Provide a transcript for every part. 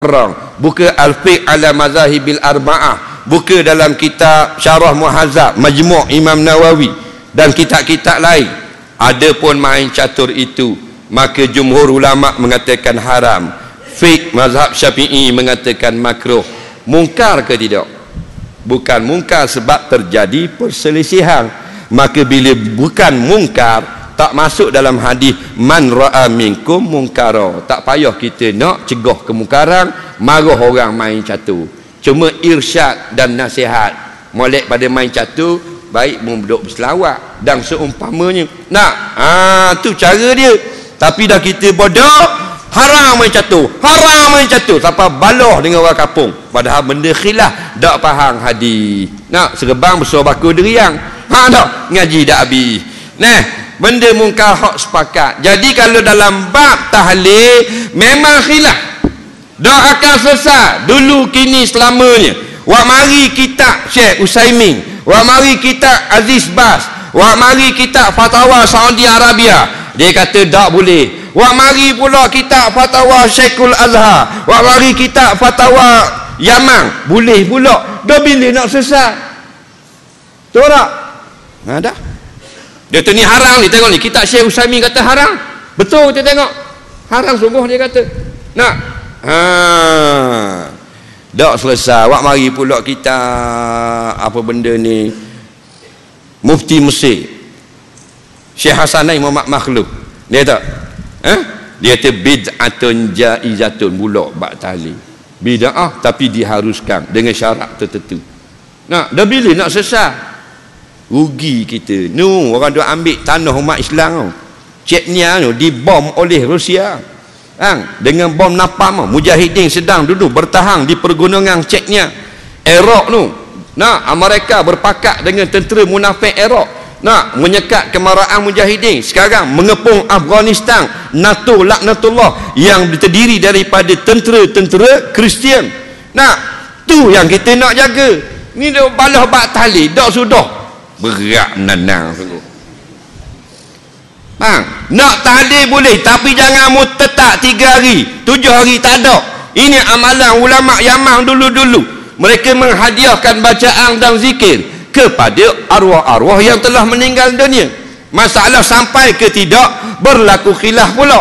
perang. Buka Al-Fiqh ala Mazahibil Arba'ah, buka dalam kitab Syarah Muhazzab, Majmu' Imam Nawawi dan kitab-kitab lain. Adapun main catur itu, maka jumhur ulama mengatakan haram. Fiqh mazhab Syafi'i mengatakan makruh. Mungkar ke tidak? Bukan mungkar sebab terjadi perselisihan. Maka bila bukan mungkar, tak masuk dalam hadis man ra'a minkum munkara. Tak payah kita nak cegah kemungkaran, marah orang main catur. Cuma irsyad dan nasihat. Molek pada main catur, baik duduk berselawat dan seumpamanya. Tu cara dia. Tapi dah kita bodoh, haram main catur, haram main catur, sampai balah dengan orang kampung. Padahal benda khilaf, tak faham hadis. Serebang besar baku deriang. Tak ngaji dak habis. Benda mungkar hak sepakat. Jadi kalau dalam bab tahlil memang khilaf, dak akan selesai dulu kini selamanya. Wa mari kitab Syekh Utsaimin, wa mari kitab Aziz Bas, wa mari kitab Fatwa Saudi Arabia, dia kata tak boleh. Wa mari pula kitab Fatwa Syekhul Azhar, wa mari kitab Fatwa Yaman, boleh pula. Dah bila nak selesai? Tahu tak? Dah. Dia tu ni haram ni, tengok ni kitab Syekh Utsaimin kata haram. Betul kita tengok. Haram sungguh dia kata. Tak selesai. Wak mari pula kita apa benda ni, Mufti Mesir Syekh Hasanain Muhammad Makhluf, dia tak dia kata bid'atun jaizatun, pula bab tahlil bid'ah tapi diharuskan dengan syarat tertentu. Dah bila nak selesai? Rugi kita. Orang duk ambil tanah umat Islam. Chechnya dibom oleh Rusia. Dengan bom napalm. Mujahidin sedang duduk bertahan di pergunungan Chechnya. Iraq Amerika berpakat dengan tentera munafik Iraq menyekat kemarahan mujahidin. Sekarang mengepung Afghanistan, NATO laknatullah, yang terdiri daripada tentera-tentera Kristian. Tu yang kita nak jaga. Ni dah balah bak tahlil dak sudah. Berat menanang sungguh. Nak tahlil boleh, tapi jangan tetap 3 hari 7 hari tak ada. Ini amalan ulama Yaman dulu-dulu. Mereka menghadiahkan bacaan dan zikir kepada arwah-arwah yang telah meninggal dunia. Masalah sampai ke tidak, berlaku khilaf pula.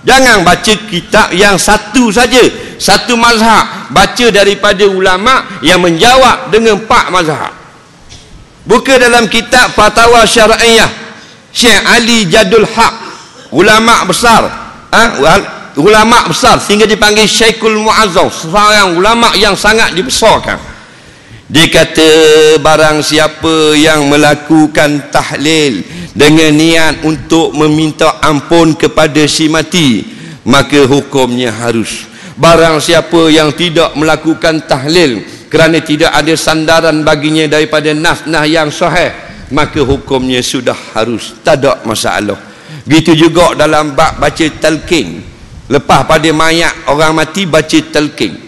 Jangan baca kitab yang satu saja, satu mazhab. Baca daripada ulama yang menjawab dengan 4 mazhab. Buka dalam kitab Fatwa Syar'iyah Syekh Ali Jadul Haq, ulama besar, ulama besar sehingga dipanggil Syekhul Mu'azzam, seorang ulama yang sangat dibesarkan. Dia kata barang siapa yang melakukan tahlil dengan niat untuk meminta ampun kepada si mati, maka hukumnya harus. Barang siapa yang tidak melakukan tahlil kerana tidak ada sandaran baginya daripada nas-nas yang sahih, maka hukumnya sudah harus, tak ada masalah. Begitu juga dalam bab baca talqin. Lepas pada mayat orang mati baca talqin.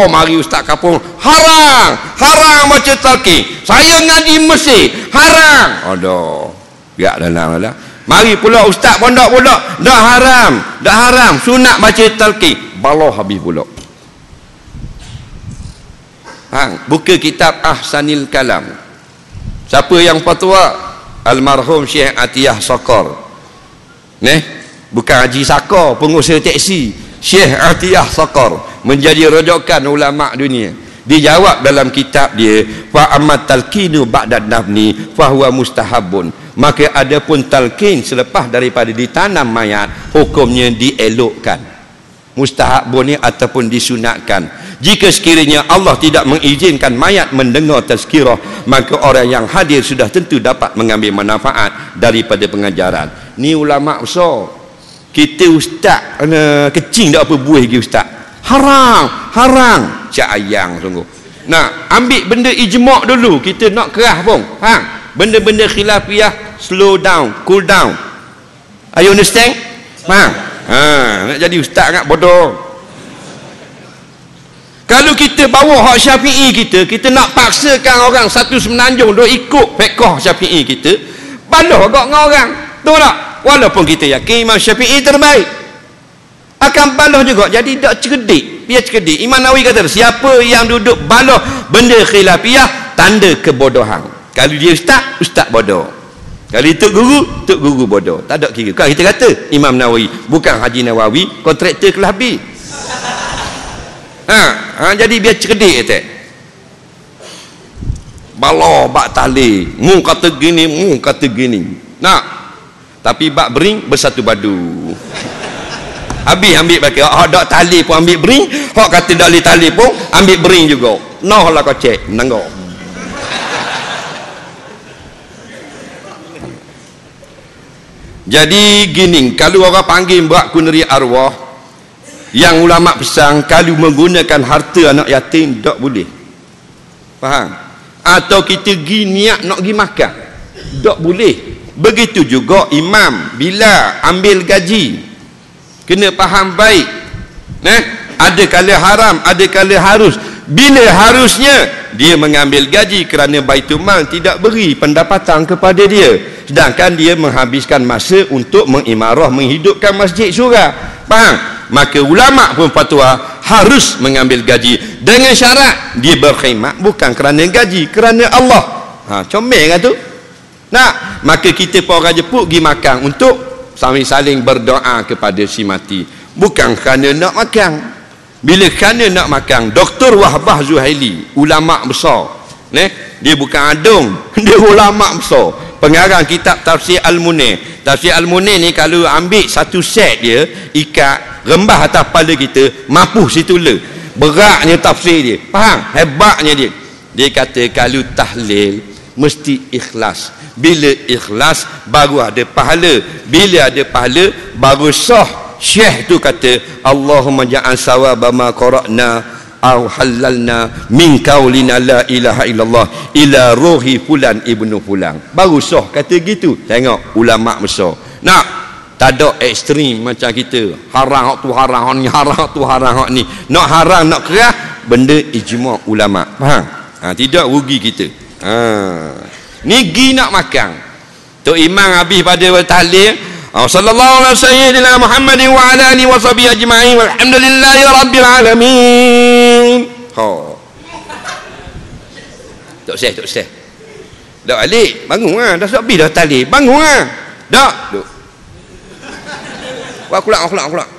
Mari ustaz kampung, haram baca talqin. Saya ngaji Mesir, haram. Biar dalam lah. Mari pula ustaz pondok pula, dah haram, sunat baca talqin. Balah habis pula. Buka kitab Ahsanil Kalam. Siapa yang fatwa? Almarhum Syekh Atiyah Sakar. Bukan Haji Sakar, pengusaha teksi. Syekh Atiyah Sakar menjadi rujukan ulama dunia. Dijawab dalam kitab dia, fa ammat talqinu ba'da nafni fa huwa mustahabun. Maka adapun talqin selepas daripada ditanam mayat, hukumnya dielokkan. Mustahabun ni ataupun disunatkan. Jika sekiranya Allah tidak mengizinkan mayat mendengar tazkirah, maka orang yang hadir sudah tentu dapat mengambil manfaat daripada pengajaran. Ni ulama besar. Kita ustaz kecil tak apa buih lagi ustaz. Haram. Cak ayang sungguh. Ambil benda ijma' dulu. Kita nak keras pun. Benda-benda khilafiyah, slow down, cool down. Are you understand? Nak jadi ustaz nak bodoh. Kalau kita bawa hak Syafi'i kita nak paksakan orang satu semenanjung duk ikut fiqh Syafi'i kita, balah agak dengan orang. Tahu tak? Walaupun kita yakin Imam Syafi'i terbaik, akan balah juga. Jadi tak cerdik. Dia cerdik. Imam Nawawi kata, siapa yang duduk baloh benda khilafiyah, tanda kebodohan. Kalau dia ustaz bodoh. Kalau Tok Guru bodoh. Tak ada kira. Kan kita kata Imam Nawawi, bukan Haji Nawawi, kontraktor kelas B. Jadi biar cerdik kata. Baloh bak tali, mu kata gini. Nak. Tapi bak bering bersatu badu. Habis ambil pakai hak dak tali pun ambil bering, hak kata dak li tali pun ambil bering juga. Noh lah kau cek menanggok. Jadi gini, kalau orang panggil buat kuneri arwah, yang ulama pesan kalau menggunakan harta anak yatim tak boleh. Faham? Atau kita pergi niat nak pergi makan, tak boleh. Begitu juga imam bila ambil gaji, kena faham baik. Ada kala haram, ada kala harus. Bila harusnya dia mengambil gaji kerana Baitul Mal tidak beri pendapatan kepada dia, sedangkan dia menghabiskan masa untuk mengimarah, menghidupkan masjid surau. Faham? Maka ulama pun fatwa harus mengambil gaji dengan syarat dia berkhidmat bukan kerana gaji, kerana Allah. Comel kan tu? Nah, maka kita pun orang jepuk pergi makan untuk saling berdoa kepada si mati, bukan kerana nak makan. Bila kerana nak makan, Dr. Wahbah Zuhaili, ulama besar, dia bukan adung, dia ulama besar, pengarang kitab Tafsir Al-Munir. Tafsir Al-Munir ni kalau ambil satu set dia, ikat rembah atas kepala kita, mapuh situla, beratnya tafsir dia. Faham? Hebatnya dia. Dia kata kalau tahlil mesti ikhlas. Bila ikhlas baru ada pahala. Bila ada pahala baru sah. Syekh tu kata, Allahumma ja'al sawaba ma qara'na aw halalna min qaulina la ilaha illallah ila ruhi fulan ibnu fulan. Baru sah kata gitu. Tengok ulama besar. Nak tak ada ekstrim macam kita. Haram hak tu haram, hak ni haram, hak tu haram, hak ni. Nak haram nak kerah, benda ijma' ulama. Faham? Tidak rugi kita. Ni gi nak makan. Tok Imam habis pada tahlil, sallallahu alaihi sayyidina Muhammadin wa ala alihi wa sahbihi ajma'in walhamdulillahi rabbil alamin. Tak seh. Dak balik, bangun ah. Dah habis dah tahlil. Bangun ah. Dak. Duk. Wah kulak.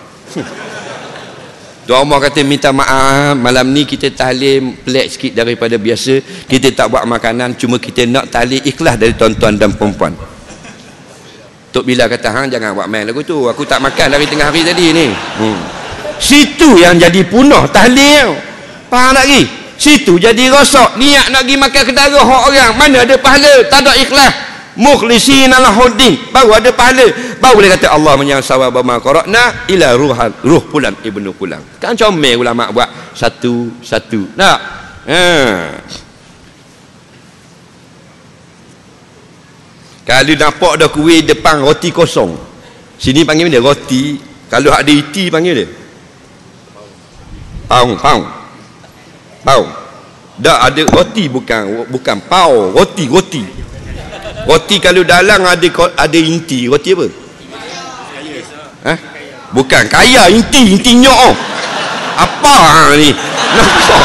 Tuan Omar kata minta maaf, malam ni kita tahlil pelik sikit daripada biasa. Kita tak buat makanan, cuma kita nak tahlil ikhlas dari tuan-tuan dan perempuan. Tok Bila kata, hang jangan buat main lagu tu, aku tak makan dari tengah hari tadi ni. Situ yang jadi punah tahlil. Faham tak lagi? Situ jadi rosak. Niat nak pergi makan kedara hak orang, mana ada pahala, tak ada ikhlas. Mukhlisin alahuddin, baru ada pahala. Baru boleh kata Allah menyang sawaba ma qara'na ila ruh fulan ibnu fulan. Kan comel ulama buat satu-satu. Nak? Kalau nampak ada kuih depan roti kosong, sini panggil dia roti. Kalau ada iti panggil dia paung. Dah ada roti, bukan pau, roti. Roti kalau dalam ada inti, roti apa? Bukan kaya, inti nyok. Apa ni? Nampak?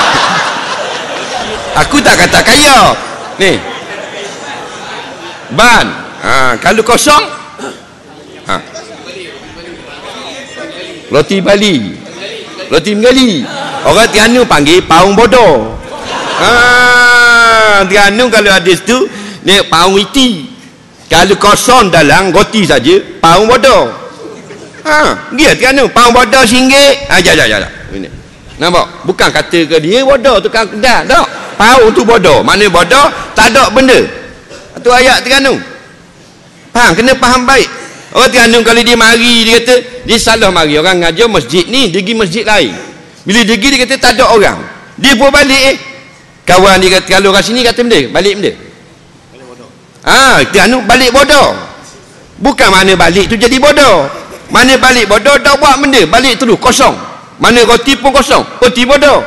Aku tak kata kaya. Ni. Ban. Kalau kosong? Roti Bali. Roti Menggali. Orang Terengganu panggil paung bodoh. Terengganu kalau ada situ ni paung iti. Kalau kosong dalam roti saja paung bodoh. Dia Terengganu paung bodoh RM1. Jap. Ini. Nampak? Bukan kata ke dia bodoh tukang kedai. Tak. Paung tu bodoh. Mana bodoh? Tak ada benda. Itu ayat Terengganu. Faham? Kena faham baik. Orang Terengganu kalau dia mari, dia kata dia salah mari. Orang ngajar masjid ni, dia pergi masjid lain. Bila dia pergi, dia kata tak ada orang. Dia pun balik. Kawan dia kata, kalau orang sini kata benda, balik benda. Terengganu balik bodoh. Bukan mana balik tu jadi bodoh. Mana balik bodoh, tak buat benda. Balik terus, kosong. Mana roti pun kosong. Roti bodoh.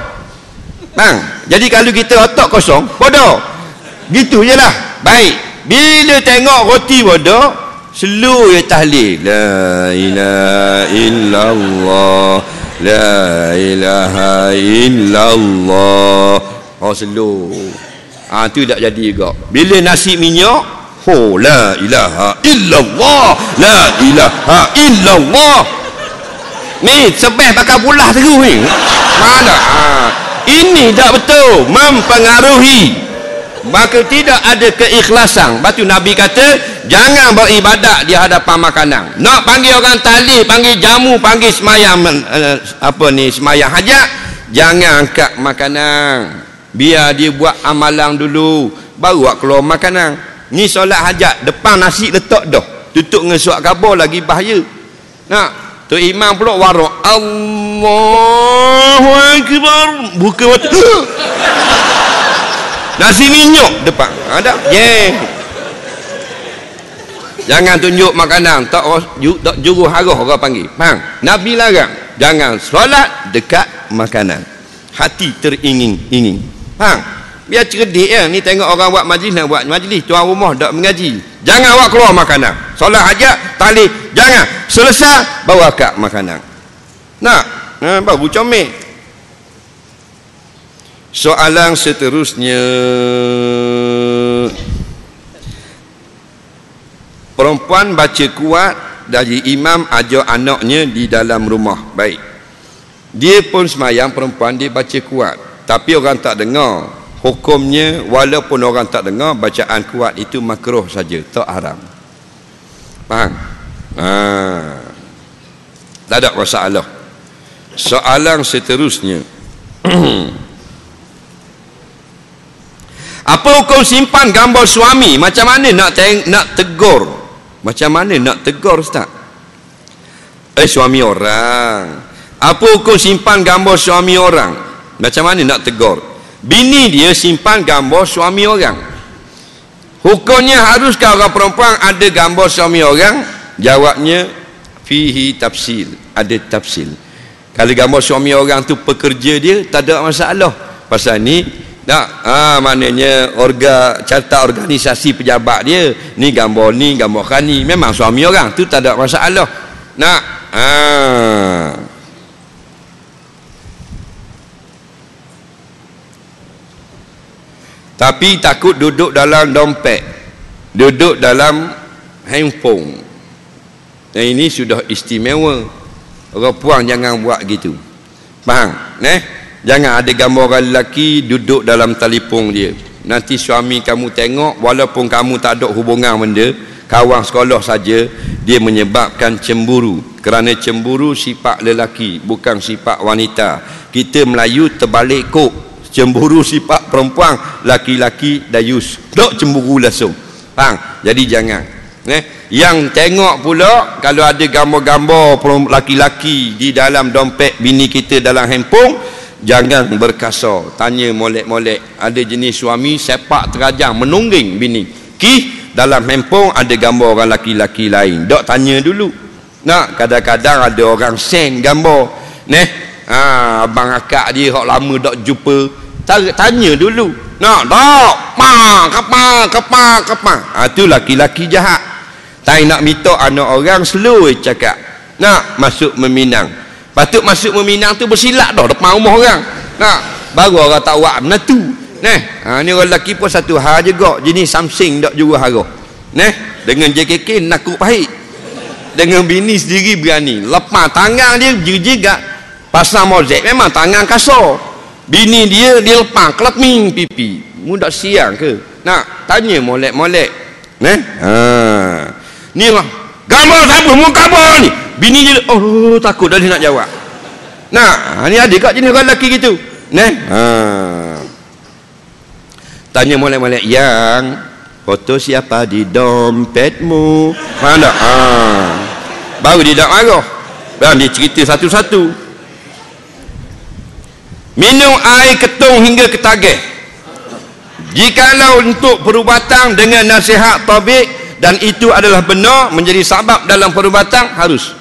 Jadi kalau kita otak kosong, bodoh. Gitu je lah. Baik. Bila tengok roti bodoh, seluruh tahlil. La ilaha illallah. La ilaha illallah. Oh slow. Tu tak jadi juga. Bila nasi minyak, la ilaha illallah, la ilaha illallah. Ni sebeh bakal pulah terus ni. Mana? Ini tak betul, mempengaruhi. Maka tidak ada keikhlasan. Lepas tu Nabi kata, jangan beribadat di hadapan makanan. Nak panggil orang talih, panggil jamu, panggil semayang semayang hajat, jangan angkat makanan. Biar dia buat amalan dulu, baru buat keluar makanan. Ni solat hajat, depan nasi letak dah, tutup dengan suat khabar lagi bahaya. Tu imam pula warak, Allahu Akbar, buka mata, nasi minyak depan ada. Jangan tunjuk makanan, tak juru harah orang panggil. Faham? Nabi larang, jangan solat dekat makanan. Hati teringin-ingin. Faham? Biar cerdik ya. Ni tengok orang buat majlis, nak buat majlis, tuan rumah tak mengaji, jangan awak keluar makanan. Solat hajat talih, jangan. Selesai bawa akak makanan. Baru comel. Soalan seterusnya, perempuan baca kuat dari imam ajar anaknya di dalam rumah. Baik, dia pun semayang, perempuan dia baca kuat, tapi orang tak dengar. Hukumnya walaupun orang tak dengar, bacaan kuat itu makruh saja, tak haram. Faham? Tak ada masalah. Soalan seterusnya, apa hukum simpan gambar suami? Macam mana nak tegur? Macam mana nak tegur ustaz? Suami orang. Apa hukum simpan gambar suami orang? Macam mana nak tegur? Bini dia simpan gambar suami orang. Hukumnya haruskah orang perempuan ada gambar suami orang? Jawabnya fihi tafsil, ada tafsil. Kalau gambar suami orang tu pekerja dia, tak ada masalah. Pasal ni maknanya carta organisasi pejabat dia, ni gambar khani, memang suami orang tu tak ada masalah. Tapi takut duduk dalam dompet, duduk dalam handphone. Dan ini sudah istimewa. Orang puang jangan buat gitu. Faham? Jangan ada gambar orang lelaki duduk dalam telefon dia. Nanti suami kamu tengok, walaupun kamu tak ada hubungan benda, kawan sekolah saja, dia menyebabkan cemburu. Kerana cemburu sifat lelaki, bukan sifat wanita. Kita Melayu terbalik kok. Cemburu sifat perempuan, laki-laki dayus. Tak cemburu langsung. Faham? Jadi jangan. Yang tengok pula, kalau ada gambar-gambar laki-laki di dalam dompet bini kita dalam handphone, jangan berkasar. Tanya molek-molek. Ada jenis suami sepak terajang menungging bini. Dalam handphone ada gambar orang laki-laki lain. Dok tanya dulu. Kadang-kadang ada orang send gambar. Abang akak dia hak lama tak jumpa. Tanya dulu. Kapa. Tu laki-laki jahat. Tak nak minta anak orang slow cakap. Masuk meminang. Patut masuk meminang tu bersilap dah depan rumah orang. Baru orang tak buat menatu. Ni orang lelaki pun satu hal juga, jenis Samsung tak juga harah. Dengan JKK nakut pahit. Dengan bini sendiri berani. Lepas tangan dia jegak pasang mozek, memang tangan kasar. Bini dia lepas keleping pipi. Mudah siang ke? Tanya molek-molek. Ni lah gambar siapa? Muka apa ni? Bini dia takut dah dia nak jawab. Ni ada kat jenis orang lelaki gitu. Tanya molek-molek, yang foto siapa di dompetmu? Mana? Baru dia tak marah. Dia cerita satu-satu. Minum air ketung hingga ketagih. Jikalau untuk perubatan dengan nasihat tabib dan itu adalah benar menjadi sebab dalam perubatan, harus.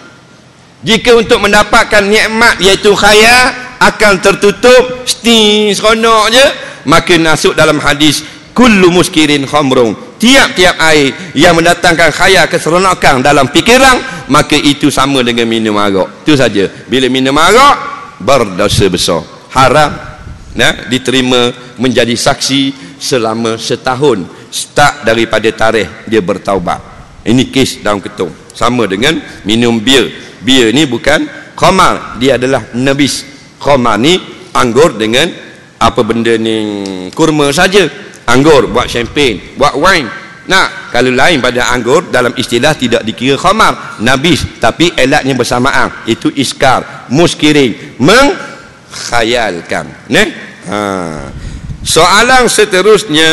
Jika untuk mendapatkan nikmat iaitu khayal akan tertutup seronok je, maka masuk dalam hadis kullu muskirin khamrun, tiap-tiap air yang mendatangkan khayal keseronokan dalam fikiran, maka itu sama dengan minum arak. Itu saja. Bila minum arak, berdosa besar, haram, diterima menjadi saksi selama setahun start daripada tarikh dia bertaubat. Ini kes daun ketung, sama dengan minum bir. Bir ni bukan khamar, dia adalah nabis. Khamar ni anggur dengan apa benda ni, kurma saja. Anggur buat champagne, buat wine. Nah, kalau lain pada anggur, dalam istilah tidak dikira khamar, nabis, tapi elatnya bersamaan, itu iskar, muskirin, mengkhayalkan. Soalan seterusnya,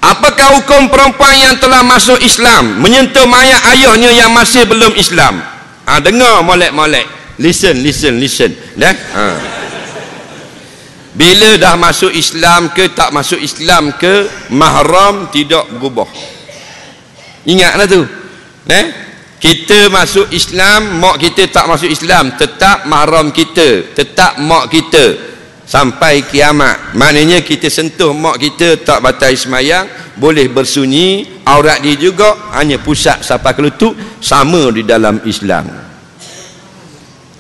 apakah hukum perempuan yang telah masuk Islam menyentuh mayat ayahnya yang masih belum Islam? Dengar molek-molek, listen. Bila dah masuk Islam ke tak masuk Islam ke, mahram tidak berubah. Ingatlah tu. Kita masuk Islam, mak kita tak masuk Islam, tetap mahram kita, tetap mak kita sampai kiamat. Maknanya kita sentuh mak kita tak batal semayang, boleh bersunyi, aurat dia juga hanya pusat sampai ke lutut, sama di dalam Islam.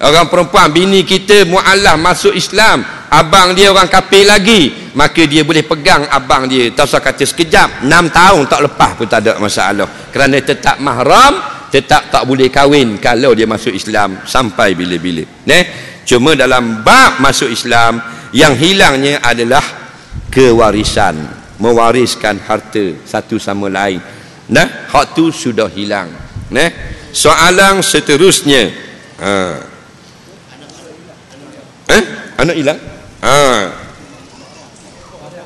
Orang perempuan bini kita mu'alaf masuk Islam, abang dia orang kafir lagi, maka dia boleh pegang abang dia, tak usah kata sekejap, 6 tahun tak lepas pun tak ada masalah, kerana tetap mahram, tetap tak boleh kahwin kalau dia masuk Islam sampai bila-bila. Cuma dalam bab masuk Islam, yang hilangnya adalah kewarisan, mewariskan harta satu sama lain. Hak tu sudah hilang. Soalan seterusnya, anak hilang?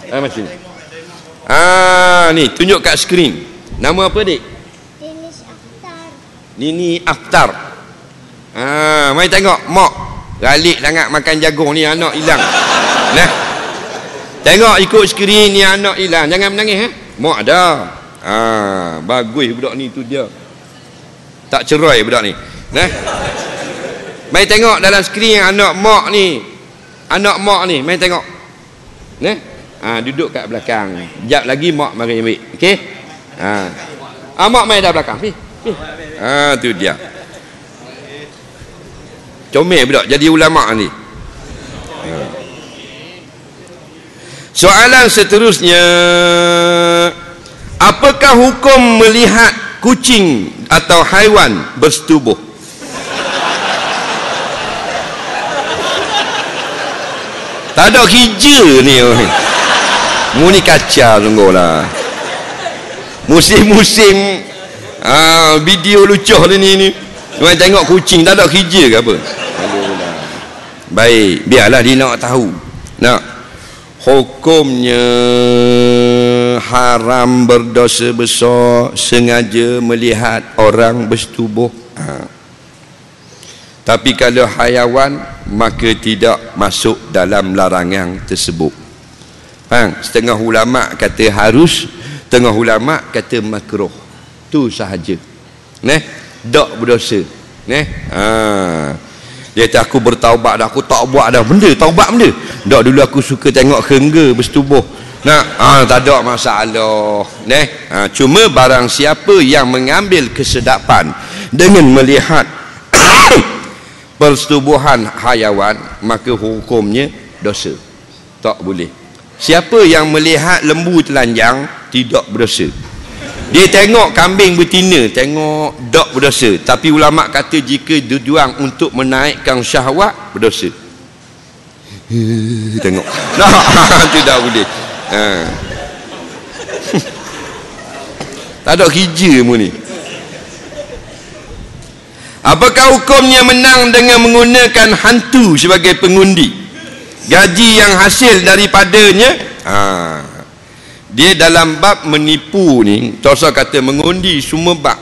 Macam ni. Ni tunjuk kat skrin. Nama apa dik? Nini Akhtar. Mari tengok mak galik sangat makan jagung ni, anak hilang. Tengok ikut skrin ni, anak hilang. Jangan menangis mak ada. Bagus budak ni, tu dia. Tak cerai budak ni. Mari tengok dalam skrin anak mak ni. Anak mak ni, mari tengok. Duduk kat belakang. Sekejap lagi mak mari ambil. Okey? Mak mari dah belakang. Tu dia. Comel budak jadi ulama ni. Soalan seterusnya, apakah hukum melihat kucing atau haiwan bersetubuh? Tak ada hija ni. Mu ni kacau sungguh lah. Musim-musim video lucuh ni. Mereka tengok kucing tak ada hija ke apa? Baik, biarlah dia nak tahu. Hukumnya haram, berdosa besar sengaja melihat orang bersetubuh. Tapi kalau haiwan, maka tidak masuk dalam larangan tersebut. Setengah ulama kata harus, setengah ulama kata makruh. Tu sahaja. Tak berdosa. Dia kata aku bertaubat dah, aku tak buat dah benda, taubat benda. Tak, dulu aku suka tengok kerengga bersetubuh. Tak ada masalah. Cuma barang siapa yang mengambil kesedapan dengan melihat persetubuhan haiwan, maka hukumnya dosa. Tak boleh. Siapa yang melihat lembu telanjang tidak berdosa. Dia tengok kambing betina, tengok tak berdosa. Tapi ulama kata jika tujuan untuk menaikkan syahwat, berdosa. Tengok. Tidak boleh. Tak ada hija mu ni. Apakah hukumnya menang dengan menggunakan hantu sebagai pengundi? Gaji yang hasil daripadanya, dia dalam bab menipu ni, tak usah kata mengundi, semua bab.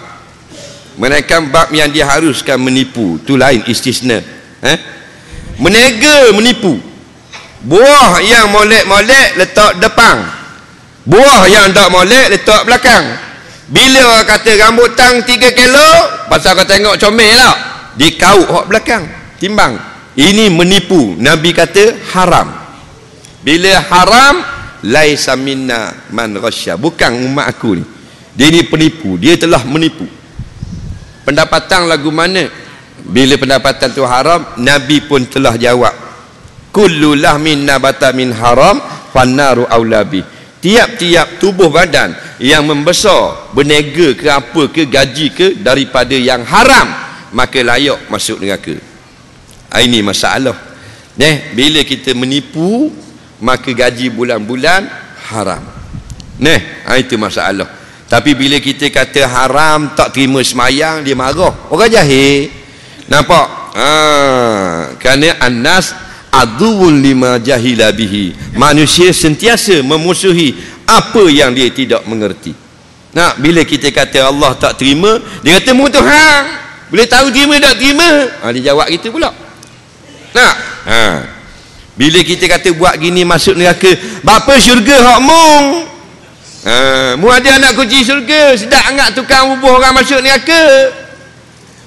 Mereka bab yang diharuskan menipu, tu lain istisna. Menega, menipu. Buah yang molek-molek letak depan, buah yang tak molek letak belakang. Bila orang kata rambutan 3 kilo, pasal kau tengok comel lah, dikaut hak belakang, timbang. Ini menipu. Nabi kata haram. Bila haram, laisa minna man ghasya. Bukan umat aku ni. Dia ni penipu, dia telah menipu. Pendapatan lagu mana? Bila pendapatan tu haram, Nabi pun telah jawab, kullu lahmin nabata min haram fannaru aulabi. Tiap-tiap tubuh badan yang membesar, berniaga ke apa ke, gaji ke, daripada yang haram, maka layak masuk neraka. Ini masalah. Bila kita menipu, maka gaji bulan-bulan haram. Itu masalah. Tapi bila kita kata haram, tak terima semayang, dia marah. Orang jahil. Nampak? Kerana annas aduun lima jahila bihi. Manusia sentiasa memusuhi apa yang dia tidak mengerti. Bila kita kata Allah tak terima, dia kata mu Tuhan, boleh tahu terima tak terima? Dia jawab gitu pula. Bila kita kata buat gini masuk neraka, bapa syurga hak mung. Mu ada anak kunci syurga, sedap angkat tukang bubuh orang masuk neraka.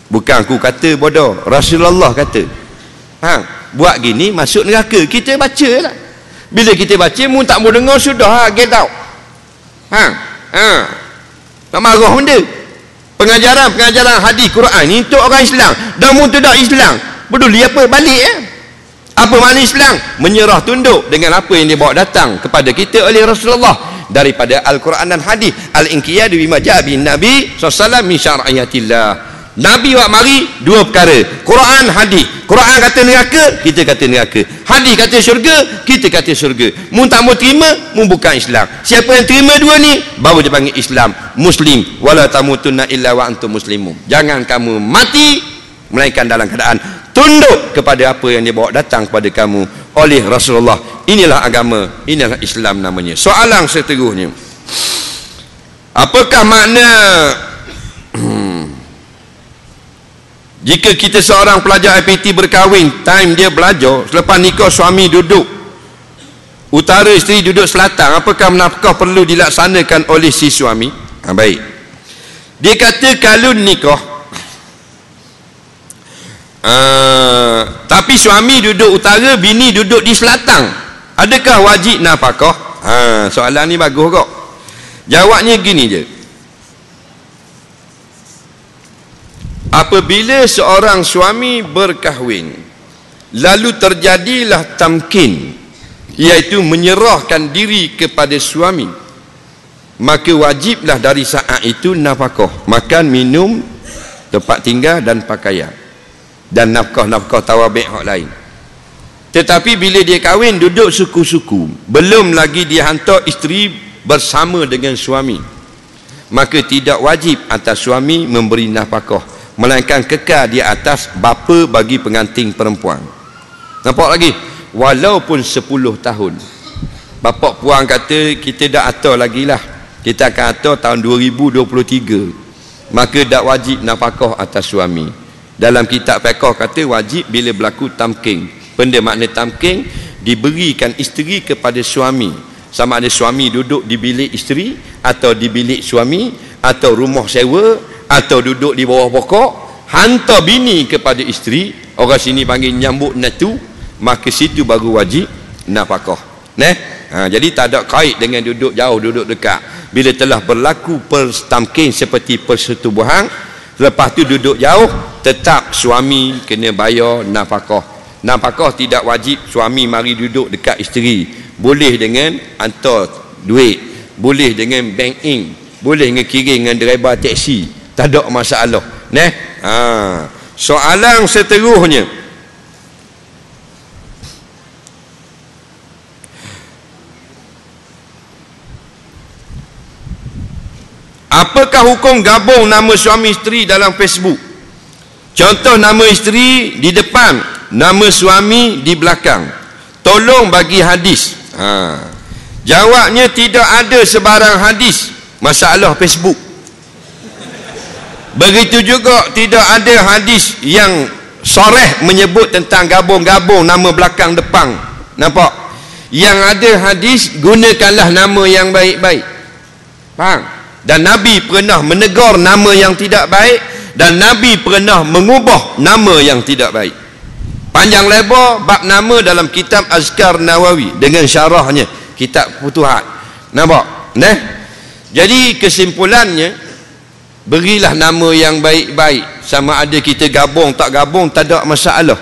Bukan aku kata bodoh, Rasulullah kata. Buat gini masuk neraka. Kita baca lah. Bila kita baca, mu tak mau dengar, sudah get out. Tak marah benda. Pengajaran hadis Quran ni untuk orang Islam. Dan mu tidak Islam, peduli apa? Balik Apa makna Islam? Menyerah tunduk dengan apa yang dibawa datang kepada kita oleh Rasulullah daripada Al-Quran dan hadis. Al-inqiyadu bima ja'a bin Nabi SAW min syar'iyatillah. Nabi buat mari dua perkara, Quran, hadis. Quran kata neraka, kita kata neraka. Hadis kata syurga, kita kata syurga. Mu tak mau terima, mu bukan Islam. Siapa yang terima dua ni, baru dia panggil Islam, Muslim. Wala tamutunna illa wa antum muslimun. Jangan kamu mati melainkan dalam keadaan tunduk kepada apa yang dia bawa datang kepada kamu oleh Rasulullah. Inilah agama, inilah Islam namanya. Soalan seterusnya, apakah makna jika kita seorang pelajar IPT berkahwin, time dia belajar, selepas nikah suami duduk utara, isteri duduk selatan, apakah nafkah perlu dilaksanakan oleh si suami? Baik, dia kata kalau nikah tapi suami duduk utara, bini duduk di selatan, adakah wajib nafkah? Soalan ni bagus kok. Jawabnya gini je, apabila seorang suami berkahwin lalu terjadilah tamkin, iaitu menyerahkan diri kepada suami, maka wajiblah dari saat itu nafkah, makan, minum, tempat tinggal dan pakaian, dan nafkah-nafkah tawabik hak lain. Tetapi bila dia kahwin duduk suku-suku, belum lagi dia hantar isteri bersama dengan suami, maka tidak wajib atas suami memberi nafkah, melainkan kekal di atas bapa bagi pengantin perempuan. Nampak lagi? Walaupun 10 tahun. Bapak puan kata kita dah atur lagi lah, kita akan atur tahun 2023, maka tak wajib nafkah atas suami. Dalam kitab fiqh kata wajib bila berlaku tamkin. Benda makna tamkin, diberikan isteri kepada suami, sama ada suami duduk di bilik isteri atau di bilik suami, atau rumah sewa, atau duduk di bawah pokok, hantar bini kepada isteri, orang sini panggil nyambut natu, maka situ baru wajib nafkah. Jadi tak ada kait dengan duduk jauh, duduk dekat. Bila telah berlaku perstamkin seperti persetubuhan, lepas tu duduk jauh, tetap suami kena bayar nafkah. Nafkah tidak wajib suami mari duduk dekat isteri, boleh dengan hantar duit, boleh dengan bank in, boleh dengan kirim dengan driver teksi, tak ada masalah. Soalan seterusnya, apakah hukum gabung nama suami isteri dalam Facebook? Contoh, nama isteri di depan, nama suami di belakang. Tolong bagi hadis. Jawabnya tidak ada sebarang hadis masalah Facebook. Begitu juga tidak ada hadis yang soreh menyebut tentang gabung-gabung nama belakang depan. Nampak? Yang ada hadis, gunakanlah nama yang baik-baik. Faham? Dan Nabi pernah menegur nama yang tidak baik, dan Nabi pernah mengubah nama yang tidak baik. Panjang lebar bab nama dalam kitab Azkar Nawawi dengan syarahnya, kitab Futuhat. Nampak? Jadi kesimpulannya, berilah nama yang baik-baik. Sama ada kita gabung tak gabung, tak ada masalah.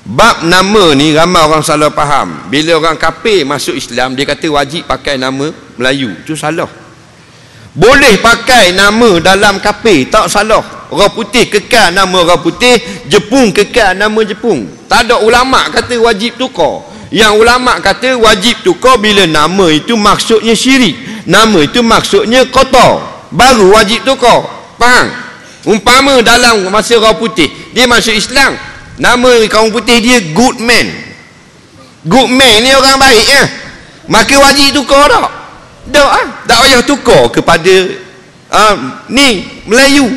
Bab nama ni ramai orang salah faham. Bila orang kafir masuk Islam, dia kata wajib pakai nama Melayu. Itu salah. Boleh pakai nama dalam kafir, tak salah. Orang putih kekal nama orang putih, Jepun kekal nama Jepun. Tak ada ulama kata wajib tukar. Yang ulama kata wajib tukar bila nama itu maksudnya syirik, nama itu maksudnya kotor, baru wajib tukar. Faham? Umpama dalam masa orang putih, dia masuk Islam, nama kaum putih dia good man. Good man ni orang baik ya. Maka wajib tukar tak? Tak payah tukar kepada ni Melayu.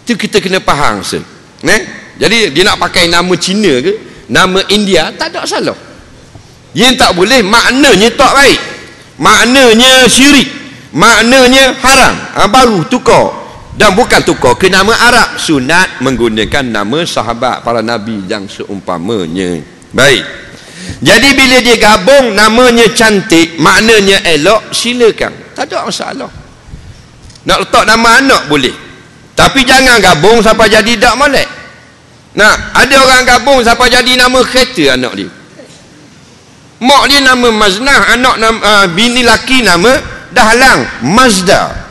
Itu kita kena faham. Jadi dia nak pakai nama Cina ke, nama India, tak ada salah. Yang tak boleh, maknanya tak baik, maknanya syirik, maknanya haram, baru tukar. Dan bukan tukar ke nama Arab. Sunat menggunakan nama sahabat para nabi yang seumpamanya. Baik. Jadi bila dia gabung namanya cantik, maknanya elok, silakan, tak ada masalah. Nak letak nama anak boleh, tapi jangan gabung sampai jadi dak molek. Ada orang gabung sampai jadi nama kereta anak dia. Mak dia nama Maznah, anak bini laki nama Dahlang, Mazda.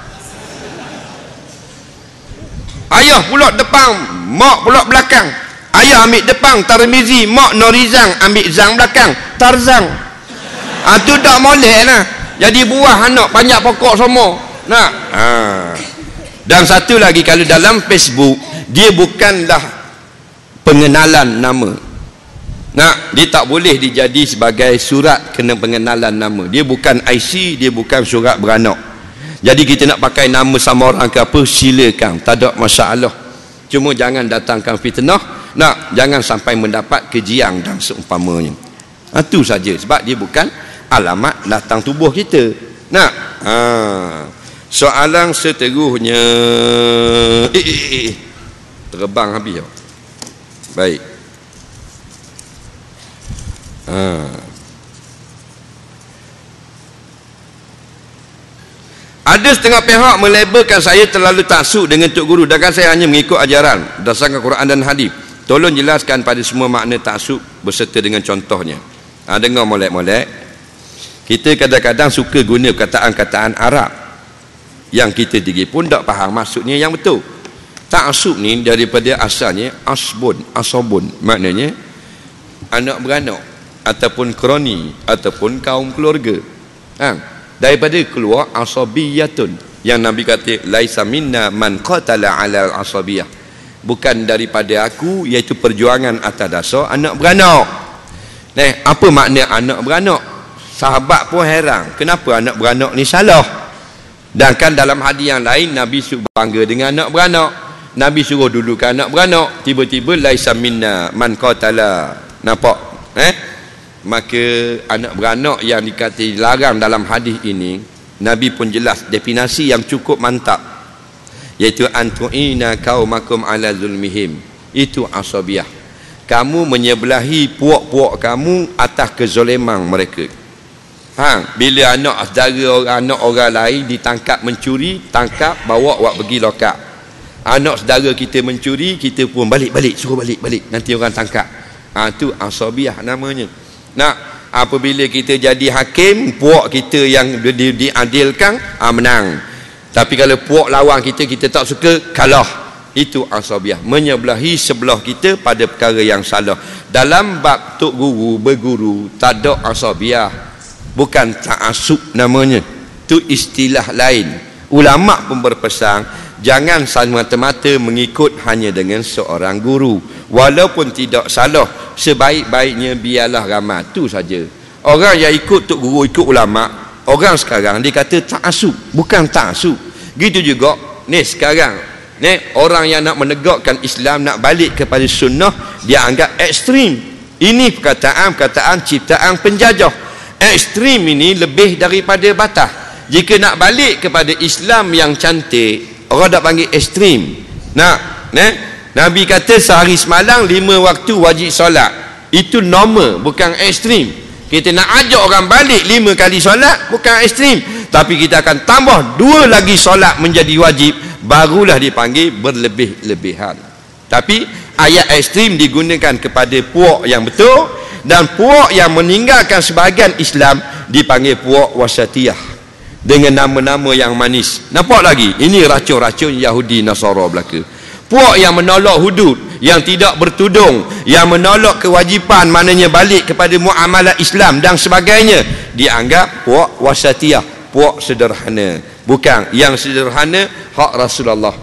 Ayah pula depan, mak pula belakang. Ayah ambil depan Tarmizi, mak Norizang ambil Zang belakang, Tarzang. Tu dak molek lah. Jadi buah anak banyak pokok semua. Dan satu lagi, kalau dalam Facebook dia bukanlah pengenalan nama. Dia tak boleh dijadi sebagai surat kena pengenalan nama. Dia bukan IC, dia bukan surat beranak. Jadi kita nak pakai nama sama orang ke apa, silakan, tak ada masalah. Cuma jangan datangkan fitnah. Jangan sampai mendapat kejiang dan seumpamanya. Itu saja, sebab dia bukan alamat latang tubuh kita. Soalan seterusnya, terbang habis. Baik. Ada setengah pihak melabelkan saya terlalu taksub dengan Tok Guru, sedangkan saya hanya mengikut ajaran berdasarkan Quran dan hadis. Tolong jelaskan pada semua makna taksub berserta dengan contohnya. Dengar molek-molek. Kita kadang-kadang suka guna kataan-kataan Arab yang kita diri pun tak faham maksudnya yang betul. Taksub ni daripada asalnya asabun, maknanya anak beranak ataupun kroni ataupun kaum keluarga. Daripada keluar asabiyatun, yang Nabi kata laisa minna man qatala ala asabiyah, bukan daripada aku, iaitu perjuangan atas dasar anak beranak. Apa makna anak beranak? Sahabat pun heran, kenapa anak beranak ni salah? Dan kan dalam hadis yang lain Nabi suruh bangga dengan anak beranak, Nabi suruh dulukan anak beranak. Tiba-tiba laisa minna man qatala. Nampak? Maka anak beranak yang dikatakan larang dalam hadis ini, Nabi pun jelas definisi yang cukup mantap, iaitu antu'ina qaumakum ala zulmihim. Itu asabiyah. Kamu menyebelahi puak-puak kamu atas kezaliman mereka. Bila anak saudara anak orang lain ditangkap mencuri, tangkap bawa pergi lokap. Anak saudara kita mencuri, kita pun balik, suruh balik, nanti orang tangkap. Itu asabiyah namanya. Apabila kita jadi hakim, puak kita yang diadilkan, menang. Tapi kalau puak lawan kita, kita tak suka, kalah. Itu asabiyah, menyebelahi sebelah kita pada perkara yang salah. Dalam bab Tok Guru berguru, tak ada asabiyah, bukan ta'asub namanya. Itu istilah lain. Ulama pun berpesan, jangan semata-mata mengikut hanya dengan seorang guru, walaupun tidak salah. Sebaik-baiknya biarlah ramai, tu saja. Orang yang ikut Tok Guru, ikut ulama, orang sekarang dia kata ta'asub, bukan ta'asub. Gitu juga ni sekarang, orang yang nak menegakkan Islam, nak balik kepada sunnah, dia anggap ekstrim. Ini perkataan ciptaan penjajah. Ekstrim ini lebih daripada batas. Jika nak balik kepada Islam yang cantik, orang dah panggil ekstrim. Nabi kata sehari semalam 5 waktu wajib solat. Itu normal, bukan ekstrim. Kita nak ajak orang balik 5 kali solat, bukan ekstrim. Tapi kita akan tambah 2 lagi solat menjadi wajib, barulah dipanggil berlebih-lebihan. Tapi ayat ekstrim digunakan kepada puak yang betul, dan puak yang meninggalkan sebahagian Islam dipanggil puak wasatiyah dengan nama-nama yang manis. Nampak lagi? Ini racun-racun Yahudi Nasara belaka. Puak yang menolak hudud, yang tidak bertudung, yang menolak kewajipan, maknanya balik kepada muamalah Islam dan sebagainya, dianggap puak wasatiyah, puak sederhana. Bukan yang sederhana hak Rasulullah.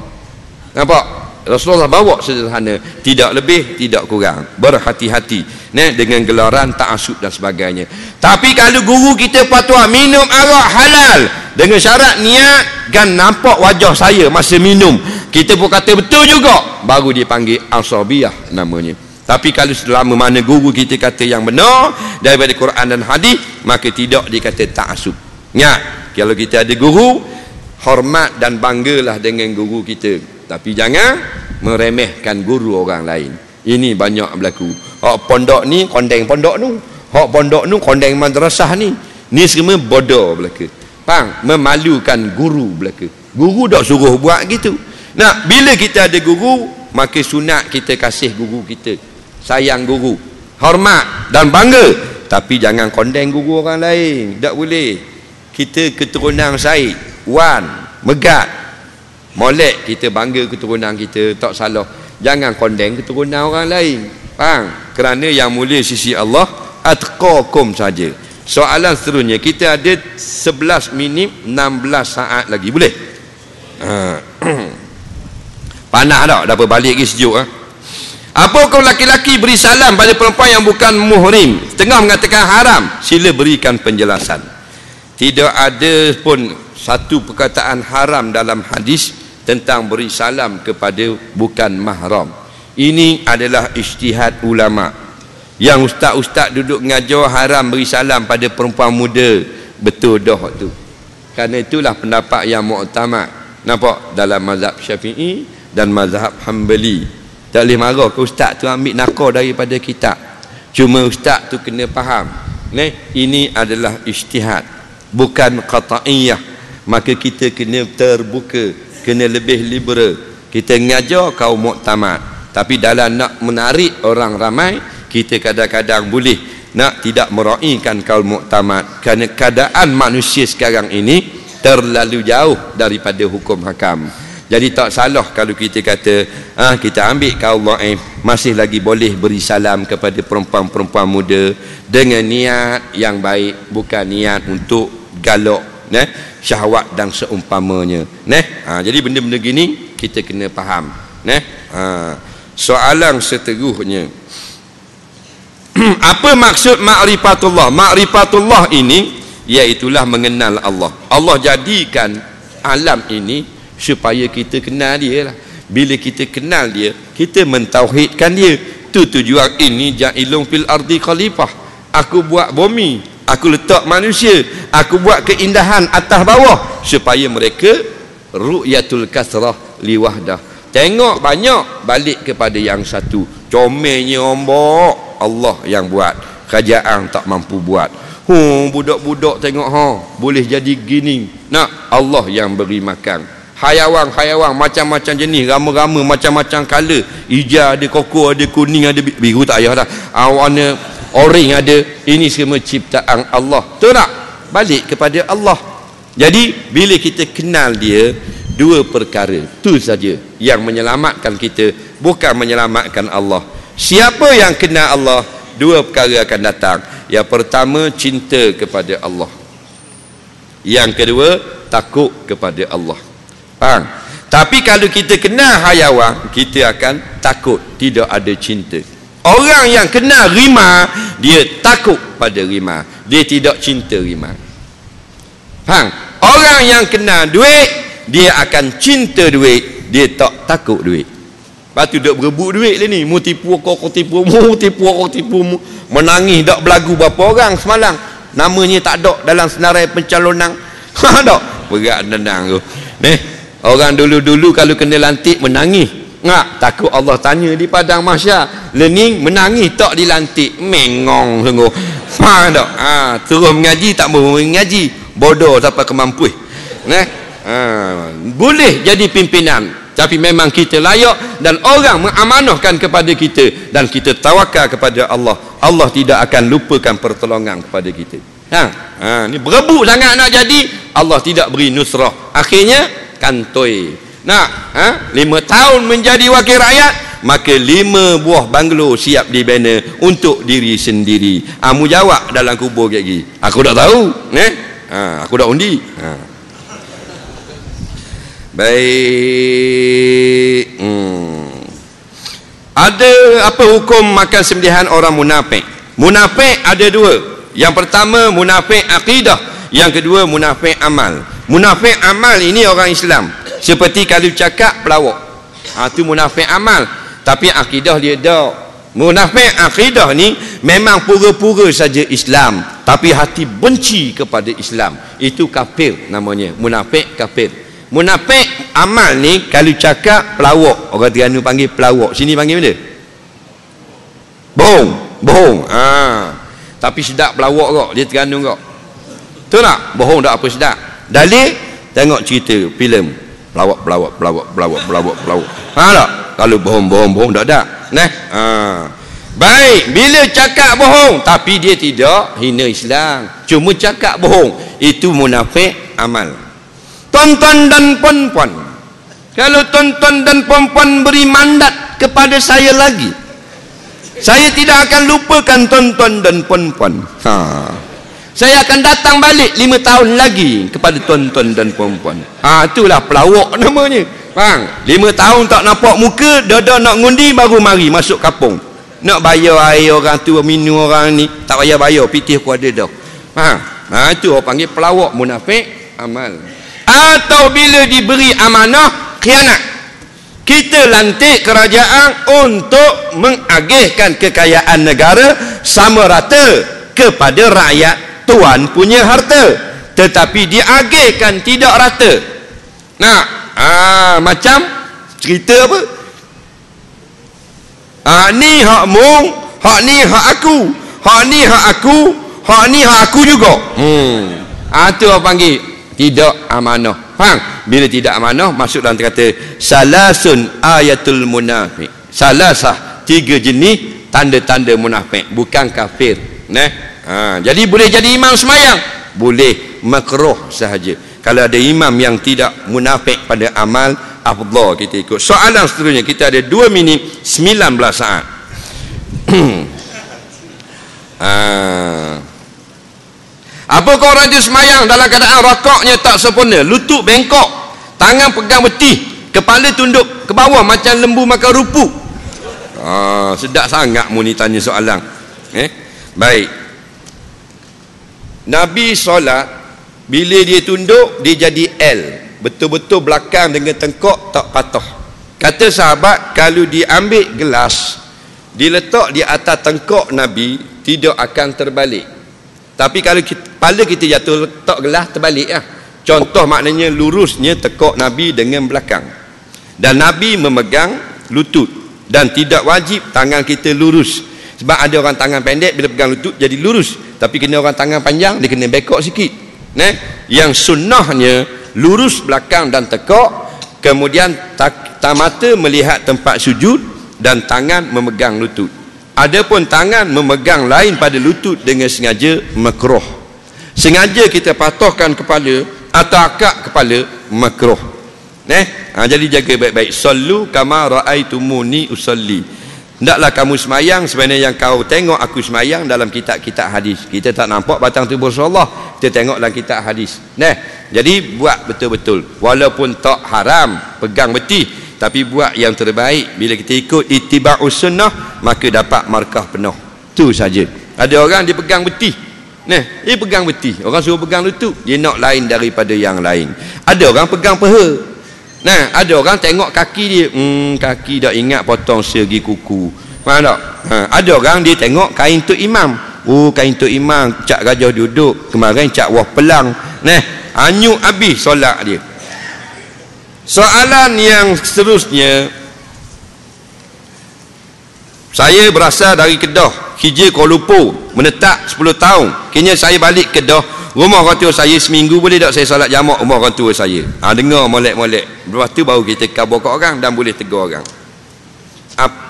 Nampak? Rasulullah bawa sederhana, tidak lebih, tidak kurang. Berhati-hati dengan gelaran ta'assub dan sebagainya. Tapi kalau guru kita fatwa minum arak halal dengan syarat niat kan nampak wajah saya masa minum, kita pun kata betul juga, baru dipanggil asabiyah namanya. Tapi kalau selama mana guru kita kata yang benar daripada Quran dan hadis, maka tidak dikata ta'assub. Ingat, kalau kita ada guru, hormat dan banggalah dengan guru kita. Tapi jangan meremehkan guru orang lain. Ini banyak berlaku. Hak pondok ni kondeng pondok tu, hak pondok tu kondeng madrasah ni. Ni semua bodoh belaka. Faham? Memalukan guru belaka. Guru tak suruh buat gitu. Nah, bila kita ada guru, maka sunat kita kasih guru kita, sayang guru, hormat dan bangga. Tapi jangan kondeng guru orang lain. Tak boleh. Kita keturunan Said, Wan, Megat, molek kita bangga keturunan kita, tak salah. Jangan kondeng keturunan orang lain. Faham? Kerana yang mulia sisi Allah atqakum saja. Soalan seterusnya, kita ada 11 minit 16 saat lagi. Boleh? Panas tak? Dah balik lagi sejuk. Apa hukum laki-laki beri salam pada perempuan yang bukan muhrim, tengah mengatakan haram? Sila berikan penjelasan. Tidak ada pun satu perkataan haram dalam hadis tentang beri salam kepada bukan mahram. Ini adalah ijtihad ulama. Yang ustaz-ustaz duduk mengajar haram beri salam pada perempuan muda, betul dah tu. Kerana itulah pendapat yang mu'tamad. Nampak? Dalam mazhab Syafi'i dan mazhab Hanbali. Tak boleh marah ke ustaz tu ambil nakal daripada kitab. Cuma ustaz tu kena faham. Ini adalah ijtihad, bukan qat'iyah. Maka kita kena terbuka, kena lebih liberal. Kita mengajar kaum muktamad, tapi dalam nak menarik orang ramai, kita kadang-kadang boleh nak tidak meraihkan kaum muktamad, kerana keadaan manusia sekarang ini terlalu jauh daripada hukum hakam. Jadi tak salah kalau kita kata kita ambil kaum dhaif, masih lagi boleh beri salam kepada perempuan-perempuan muda dengan niat yang baik, bukan niat untuk galak, syahwat dan seumpamanya. Jadi benda-benda gini kita kena faham. Soalan seterusnya, apa maksud ma'rifatullah? Ma'rifatullah ini iaitulah mengenal Allah. Allah jadikan alam ini supaya kita kenal dia lah. Bila kita kenal dia, kita mentauhidkan dia. Tu tujuan ini ja'ilun fil ardi khalifah. Aku buat bumi, aku letak manusia, aku buat keindahan atas bawah supaya mereka ru'yatul kasrah liwahdah, tengok banyak balik kepada yang satu. Comelnya ombak, Allah yang buat, kerajaan tak mampu buat. Budak-budak tengok boleh jadi gini. Nak Allah yang beri makan. Hayawan-hayawan macam-macam jenis, rama-rama macam-macam color. Hijau ada, koko ada, kuning ada, biru tak payah dah, warna orange ada. Ini semua ciptaan Allah. Betul tak? Balik kepada Allah. Jadi bila kita kenal dia, dua perkara tu saja yang menyelamatkan kita, bukan menyelamatkan Allah. Siapa yang kenal Allah, dua perkara akan datang. Yang pertama, cinta kepada Allah. Yang kedua, takut kepada Allah. Faham? Tapi kalau kita kenal hayawan, kita akan takut, tidak ada cinta. Orang yang kenal rimau, dia takut pada rimau, dia tidak cinta rimau. Faham? Orang yang kenal duit, dia akan cinta duit, dia tak takut duit. Lepas tu duk berebut duit lah ni. Mu tipu aku tipu mu, tipu aku tipu mu. Menangis dak belagu berapa orang semalam, namanya tak ada dalam senarai pencalonan. Tak berat dendang tu. Orang dulu-dulu kalau kena lantik menangis. takut Allah tanya di padang mahsyar. Lening menangis tak dilantik, mengong sungguh. Faham tak? Terus mengaji tak mau mengaji, bodoh sampai kemampuan. Boleh jadi pimpinan, tapi memang kita layak dan orang mengamanahkan kepada kita dan kita tawakal kepada Allah. Allah tidak akan lupakan pertolongan kepada kita. Ni berebut sangat nak jadi, Allah tidak beri nusrah. Akhirnya kantoi. 5 tahun menjadi wakil rakyat, maka 5 buah banglo siap dibina untuk diri sendiri. Mu jawab dalam kubur kayak gini, aku tak tahu, aku dah undi. Baik. Ada apa hukum makan sembelihan orang munafik? Munafik ada 2. Yang pertama munafik akidah, yang kedua munafik amal. Munafik amal ini orang Islam, seperti kalau cakap pelawak, itu munafik amal, tapi akidah dia dah. Munafik akidah ni memang pura-pura saja Islam, tapi hati benci kepada Islam, itu kafir namanya, munafik kafir. Munafik amal ni kalau cakap pelawak, orang Terengganu panggil pelawak, sini panggil mana? Bohong. Tapi sedap pelawak kok, dia Terengganu kok. Betul tak? Bohong tak apa sedap. Dalil, tengok cerita filem pelawak. Faham tak? Kalau bohong tak ada. Baik, bila cakap bohong tapi dia tidak hina Islam, cuma cakap bohong, itu munafik amal. Tuan-tuan dan puan-puan, kalau tuan-tuan dan puan-puan beri mandat kepada saya lagi, saya tidak akan lupakan tuan-tuan dan puan-puan. Saya akan datang balik 5 tahun lagi kepada tuan-tuan dan puan-puan. Itulah pelawak namanya. Faham? 5 tahun tak nampak muka, dah nak ngundi baru mari masuk kampung. Nak bayar air orang tu, minum orang ni, tak payah bayar, pitih aku ada dah. Faham? Itu orang panggil pelawak, munafik amal. Atau bila diberi amanah, khianat. Kita lantik kerajaan untuk mengagihkan kekayaan negara sama rata kepada rakyat tuan punya harta, tetapi diagihkan tidak rata. Macam cerita apa? Ni hak mung, hak ni hak aku, hak ni hak aku, hak ni hak aku juga. Itu orang panggil tidak amanah. Faham? Bila tidak amanah, masuk dalam kata salasun ayatul munafik. Salasah, 3 jenis tanda-tanda munafik, bukan kafir. Jadi boleh jadi imam semayang, boleh, makruh sahaja. Kalau ada imam yang tidak munafik pada amal, afdal kita ikut. Soalan seterusnya, kita ada 2 minit 19 saat. Apakah orang itu semayang dalam keadaan rakaatnya tak sempurna, lutut bengkok, tangan pegang betih, kepala tunduk ke bawah macam lembu makan rupuk? Sedap sangat mu ni tanya soalan. Baik, Nabi solat, bila dia tunduk, dia jadi L, betul-betul belakang dengan tengkok tak patah. Kata sahabat, kalau diambil gelas, diletak di atas tengkok Nabi, tidak akan terbalik. Tapi kalau kepala kita jatuh, letak gelas, terbalik lah. Contoh maknanya lurusnya tengkok Nabi dengan belakang. Dan Nabi memegang lutut, dan tidak wajib tangan kita lurus. Sebab ada orang tangan pendek, bila pegang lutut jadi lurus, tapi kena orang tangan panjang, dia kena bengkok sikit. Yang sunnahnya lurus belakang dan tekak, kemudian mata melihat tempat sujud dan tangan memegang lutut. Adapun tangan memegang lain pada lutut dengan sengaja, makruh. Sengaja kita patahkan kepala atau akak kepala, makruh. Jadi jaga baik-baik. Sallu kama raaitumuni usalli. Hendaklah kamu semayang sebenarnya yang kau tengok aku semayang dalam kitab-kitab hadis. Kita tak nampak batang tubuh Rasulullah, kita tengok dalam kitab hadis. Jadi buat betul-betul, walaupun tak haram pegang betih, tapi buat yang terbaik. Bila kita ikut ittiba'us sunnah, maka dapat markah penuh. Itu saja. Ada orang dia pegang betih, dia pegang betih, orang suruh pegang lutut, dia nak lain daripada yang lain. Ada orang pegang peha. Ada orang tengok kaki dia, kaki dah ingat potong segi kuku. Faham tak? Ada orang dia tengok kain tok imam, kain tok imam cak gajah duduk, kemarin cak wah pelang. Anyuk habis solat dia. Soalan yang seterusnya, Saya berasal dari Kedah, kerja Kuala Lumpur, menetap 10 tahun. Kini saya balik Kedah, rumah orang tua saya seminggu boleh tak saya solat jamak rumah orang tua saya. Dengar molek-molek. Lepas tu baru kita khabar kat orang dan boleh tegur orang.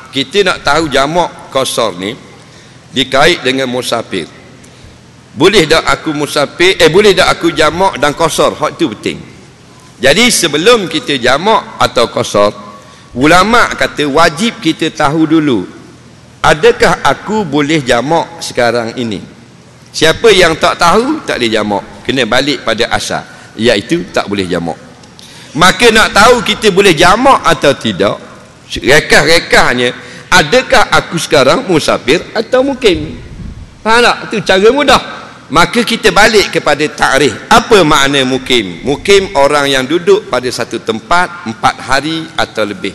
Kita nak tahu jamak qasar ni dikait dengan musafir. Boleh tak aku musafir, boleh tak aku jamak dan qasar? Hak tu penting. Jadi sebelum kita jamak atau qasar, ulama kata wajib kita tahu dulu, adakah aku boleh jamak sekarang ini? Siapa yang tak tahu tak boleh jamak, kena balik pada asal, iaitu tak boleh jamak. Maka nak tahu kita boleh jamak atau tidak, rekah-rekahnya, adakah aku sekarang musafir atau mukim? Faham tak? Itu cara mudah. Maka kita balik kepada takrif. Apa makna mukim? Mukim orang yang duduk pada satu tempat 4 hari atau lebih.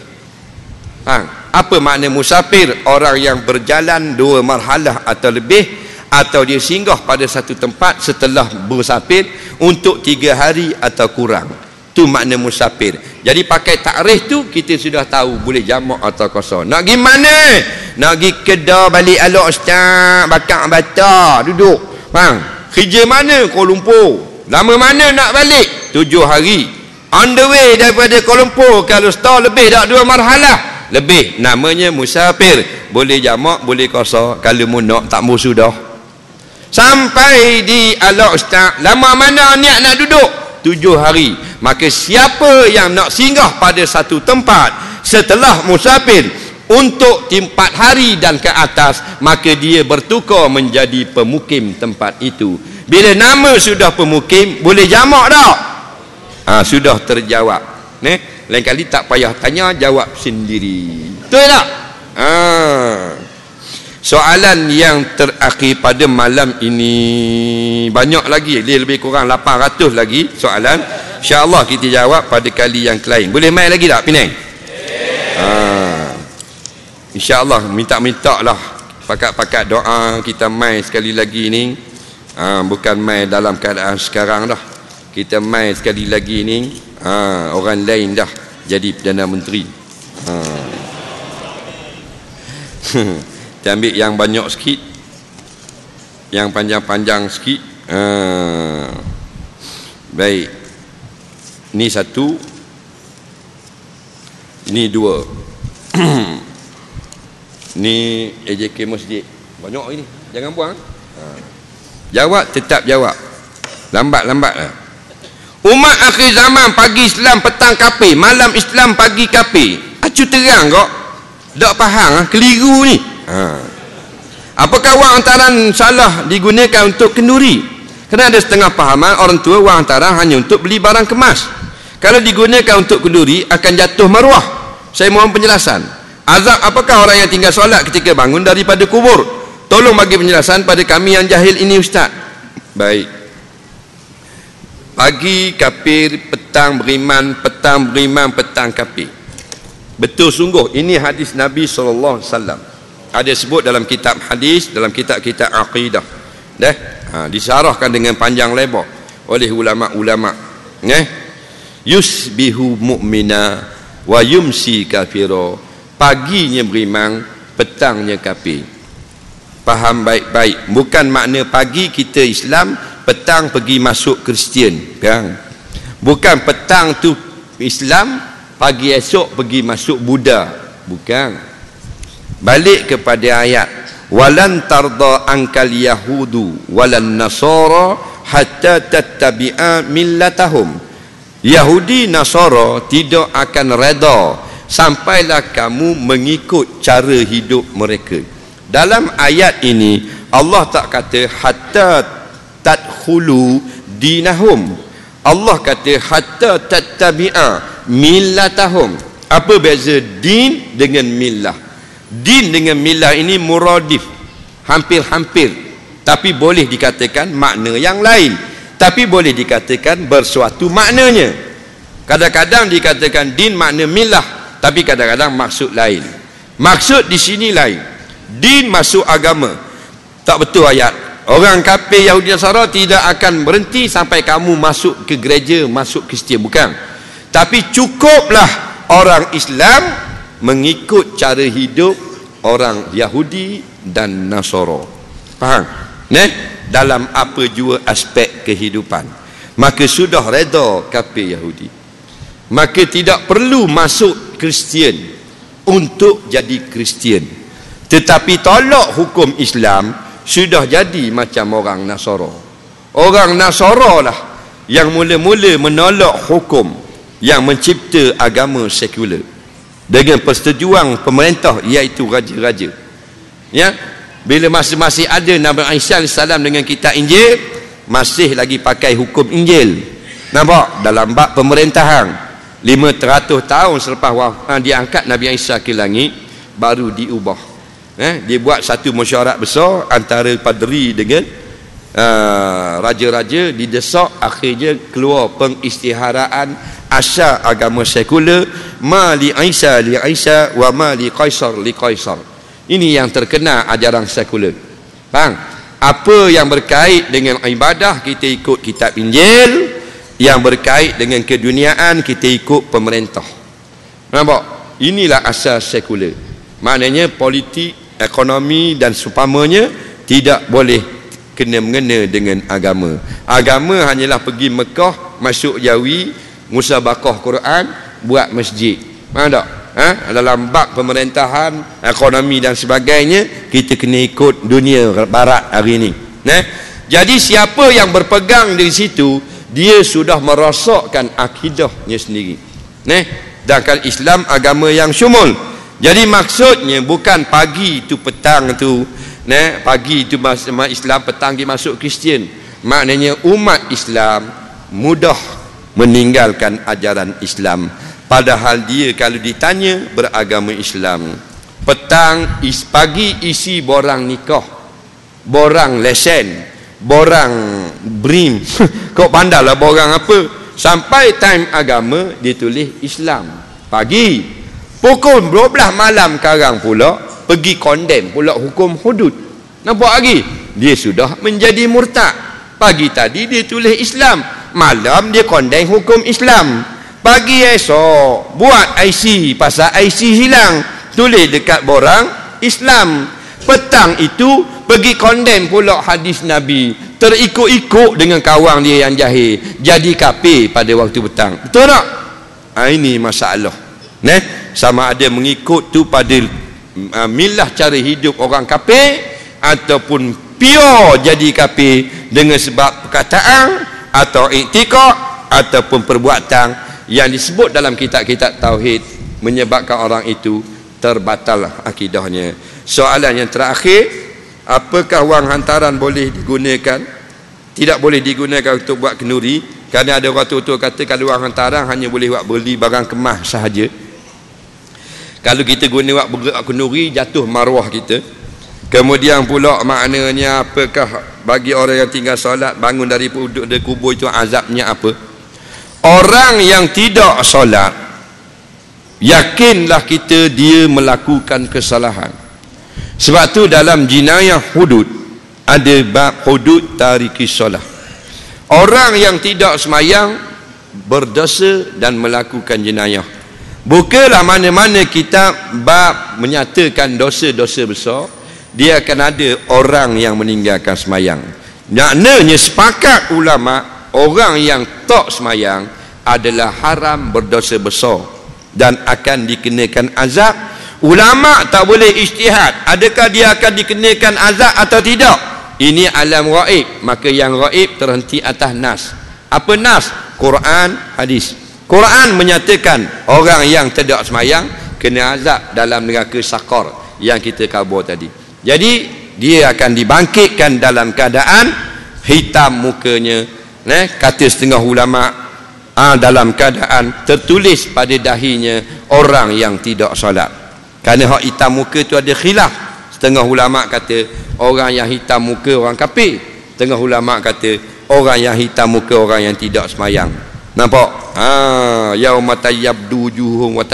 Apa makna musafir? Orang yang berjalan 2 marhalah atau lebih, atau dia singgah pada satu tempat setelah bersafir untuk 3 hari atau kurang. Tu makna musafir. Jadi pakai takrif tu kita sudah tahu boleh jamak atau qasar. Nak pergi mana? Nak pergi Kedah balik alok ustaz, bakar bata, duduk. Kerja mana? Kuala Lumpur. Lama mana nak balik? 7 hari. On the way daripada Kuala Lumpur kalau star lebih tak 2 marhalah? Lebih. Namanya musafir. Boleh jamak, boleh qasar. Kalau mu nak tak mu sudah. Sampai di alok ustaz, lama mana niat nak duduk? 7 hari. Maka siapa yang nak singgah pada satu tempat setelah musafir untuk 4 hari dan ke atas, maka dia bertukar menjadi pemukim tempat itu. Bila nama sudah pemukim, boleh jamak tak? Sudah terjawab. Lain kali tak payah tanya, jawab sendiri. Betul tak? Soalan yang terakhir pada malam ini, banyak lagi, dia lebih kurang 800 lagi soalan. InsyaAllah kita jawab pada kali yang lain. Boleh main lagi tak Penang? InsyaAllah minta-minta lah, pakat-pakat doa kita main sekali lagi ni. Bukan main dalam keadaan sekarang dah, kita main sekali lagi ni. Orang lain dah jadi Perdana Menteri. Kita ambil yang banyak sikit, yang panjang-panjang sikit. Baik, ni 1, ni 2. Ni AJK Masjid. Banyak ini, jangan buang. Jawab, tetap jawab. Lambat-lambat lah. Umat akhir zaman, pagi Islam, petang kafir, malam Islam, pagi kafir. Acu terang kok. Tak faham, keliru ni. Apakah wang hantaran salah digunakan untuk kenduri? Kerana ada setengah pahaman orang tua wang hantaran hanya untuk beli barang kemas. Kalau digunakan untuk kenduri akan jatuh maruah. Saya mohon penjelasan. Azab apakah orang yang tinggal solat ketika bangun daripada kubur? Tolong bagi penjelasan pada kami yang jahil ini ustaz. Baik. Pagi kafir, petang beriman, petang beriman, petang kafir. Betul sungguh, ini hadis Nabi SAW. Ada sebut dalam kitab hadis, dalam kitab-kitab aqidah. Disarahkan dengan panjang lebar oleh ulama-ulama. Yusbihu mu'mina wa yumsi kafira. Paginya beriman, petangnya kafir. Faham baik-baik. Bukan makna pagi kita Islam, petang pergi masuk Kristian. Bukan petang tu Islam, pagi esok pergi masuk Buddha. Bukan. Balik kepada ayat, walan tarda ankal yahudu walan nasara hatta tattabi'a millatahum. Yahudi Nasara tidak akan reda sampailah kamu mengikut cara hidup mereka. Dalam ayat ini Allah tak kata hatta tadkhulu dinahum. Allah kata hatta tattabi'a millatahum. Apa beza din dengan millah? Din dengan millah ini muradif, hampir-hampir, tapi boleh dikatakan makna yang lain, tapi boleh dikatakan bersuatu maknanya. Kadang-kadang dikatakan din makna millah, tapi kadang-kadang maksud lain. Maksud di sini lain. Din masuk agama. Tak betul ayat. Orang kafir Yahudi Nasara tidak akan berhenti sampai kamu masuk ke gereja, masuk Kristian. Bukan. Tapi cukuplah orang Islam mengikut cara hidup orang Yahudi dan Nasara. Faham? Dalam apa jua aspek kehidupan. Maka sudah reda kafir Yahudi. Maka tidak perlu masuk Kristian untuk jadi Kristian. Tetapi tolak hukum Islam, sudah jadi macam orang Nasara. Orang Nasara lah yang mula-mula menolak hukum yang mencipta agama sekular dengan persetujuan pemerintah, iaitu raja-raja. Ya, bila masih ada Nabi Isa AS dengan kitab Injil, masih lagi pakai hukum Injil. Nampak? Dalam bab pemerintahan 500 tahun selepas dia angkat Nabi Isa ke langit, baru diubah. Dia buat satu mesyuarat besar antara padri dengan raja-raja, didesak, akhirnya keluar pengisytiharaan asal agama sekular, ma li Isa wa ma li Kaisar li Kaisar. Ini yang terkena ajaran sekular. Faham? Apa yang berkait dengan ibadah, kita ikut kitab Injil. Yang berkait dengan keduniaan, kita ikut pemerintah. Nampak? Inilah asal sekular. Maknanya politik, ekonomi dan seumpamanya tidak boleh kena-mengena dengan agama. Agama hanyalah pergi Mekah, masuk Jawi, musabaqah Quran, buat masjid. Faham tak? Dalam bab pemerintahan, ekonomi dan sebagainya, kita kena ikut dunia barat hari ini. Jadi siapa yang berpegang di situ, dia sudah merosakkan akidahnya sendiri. Sedangkan Islam agama yang syumul. Jadi maksudnya bukan pagi itu petang tu, pagi itu Islam, petang dia masuk Kristian. Maknanya umat Islam mudah meninggalkan ajaran Islam. Padahal dia kalau ditanya beragama Islam, petang pagi isi borang nikah, borang lesen, borang brim. Kau pandailah borang apa. Sampai time agama dia tulis Islam. Pagi pukul 12 malam karang pula pergi condemn pula hukum hudud. Nampak lagi? Dia sudah menjadi murtad. Pagi tadi dia tulis Islam, malam dia condemn hukum Islam. Pagi esok buat IC, pasal IC hilang, tulis dekat borang Islam. Petang itu pergi condemn pula hadis Nabi, terikut-ikut dengan kawan dia yang jahil, jadi kafir pada waktu petang. Betul tak? Ini masalah. Sama ada mengikut tu pada milah cara hidup orang kafir, ataupun pure jadi kafir dengan sebab perkataan atau iktikad ataupun perbuatan yang disebut dalam kitab-kitab tauhid, menyebabkan orang itu terbatal akidahnya. Soalan yang terakhir, apakah wang hantaran boleh digunakan? Tidak boleh digunakan untuk buat kenduri, kerana ada orang tua kata kalau wang hantaran hanya boleh buat beli barang kemas sahaja. Kalau kita guna buat kenduri, jatuh maruah kita. Kemudian pula maknanya apakah bagi orang yang tinggal solat, bangun dari kubur itu azabnya apa? Orang yang tidak solat, yakinlah kita dia melakukan kesalahan. Sebab tu dalam jinayah hudud ada bab hudud tariki solat. Orang yang tidak semayang berdosa dan melakukan jinayah. Bukalah mana-mana kitab bab menyatakan dosa-dosa besar, dia akan ada orang yang meninggalkan semayang. Maknanya sepakat ulama, orang yang tak semayang adalah haram, berdosa besar dan akan dikenakan azab. Ulama tak boleh ijtihad adakah dia akan dikenakan azab atau tidak. Ini alam ghaib, maka yang ghaib terhenti atas nas. Apa nas? Quran, hadis. Quran menyatakan orang yang tidak semayang kena azab dalam neraka sakar yang kita khabar tadi. Jadi dia akan dibangkitkan dalam keadaan hitam mukanya, kata setengah ulama, dalam keadaan tertulis pada dahinya orang yang tidak solat. Kerana hak hitam muka tu ada khilaf. Setengah ulama kata orang yang hitam muka orang kafir, setengah ulama kata orang yang hitam muka orang yang tidak semayang. Nampak? Yauma tayyabdu wujuhum wa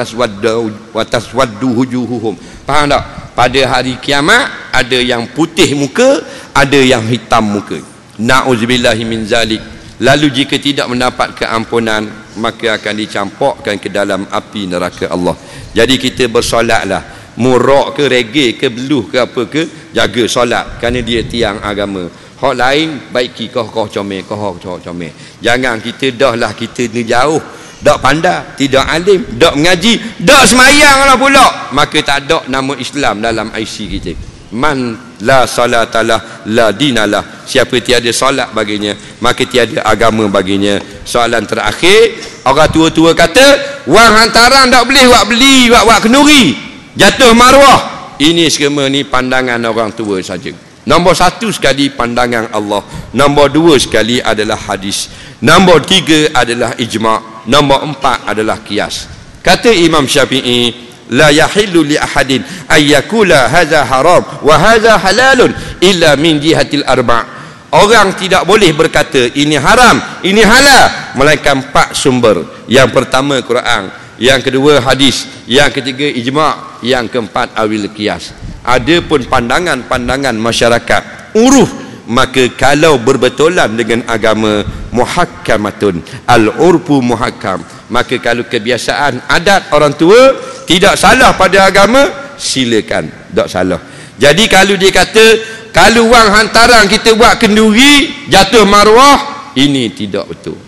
taswaddu wujuhum. Faham tak? Pada hari kiamat ada yang putih muka, ada yang hitam muka. Na'udzubillahi min zalik. Lalu jika tidak mendapat keampunan, maka akan dicampakkan ke dalam api neraka Allah. Jadi kita bersolatlah. murak ke, reggae ke, beluh ke, apa ke, jaga solat kerana dia tiang agama. Hak lain baiki kau comel, comel. Jangan kita dah kita ni jauh, dak pandai, tidak alim, dak mengaji, dak semayang lah pula, maka tak ada nama Islam dalam IC kita. Man la salatalah la dinalah, siapa tiada solat baginya maka tiada agama baginya. Soalan terakhir, orang tua-tua kata wang hantaran tak boleh buat beli, buat kenduri, jatuh maruah. Ini semua ni pandangan orang tua saja. Nombor satu sekali pandangan Allah, nombor dua sekali adalah hadis, nombor tiga adalah ijma', nombor empat adalah qiyas. Kata Imam Syafi'i, la yahillu li ahadin ayyakula hadza haram wa hadza halalun illa min jihatil arba'. Orang tidak boleh berkata ini haram, ini halal, melainkan empat sumber. Yang pertama Quran, yang kedua hadis, yang ketiga ijma', yang keempat awil qiyas. Ada pun pandangan-pandangan masyarakat uruf, maka kalau berbetulan dengan agama, muhakkamatun, al-urfu muhakkam, maka kalau kebiasaan adat orang tua tidak salah pada agama, silakan, tak salah. Jadi kalau dia kata kalau wang hantaran kita buat kenduri jatuh maruah, ini tidak betul.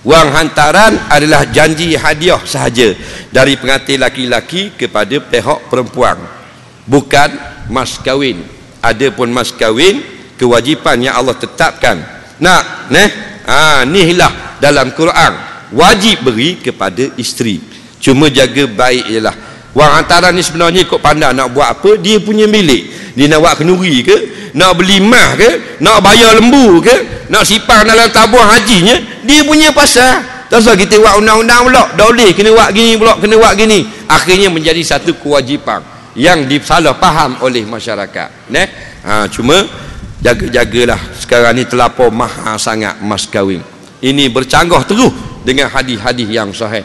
Wang hantaran adalah janji hadiah sahaja dari pengantin laki-laki kepada pihak perempuan, bukan mas kahwin. Adapun mas kahwin, kewajipan yang Allah tetapkan, nilah dalam Quran, wajib beri kepada isteri. Cuma jaga baik ialah wang hantaran ni sebenarnya ikut pandang nak buat apa, dia punya milik. Dia nak buat kenduri ke, nak beli mah ke, nak bayar lembu ke, nak sipang dalam tabung hajinya, dia punya pasal. Tak usah kita buat undang-undang pula, tak boleh kena buat gini pula, kena buat gini. Akhirnya menjadi satu kewajipan yang disalah faham oleh masyarakat. Cuma jaga-jagalah, sekarang ni terlampau mahal sangat mas kahwin. Ini bercanggah terus dengan hadis-hadis yang sahih.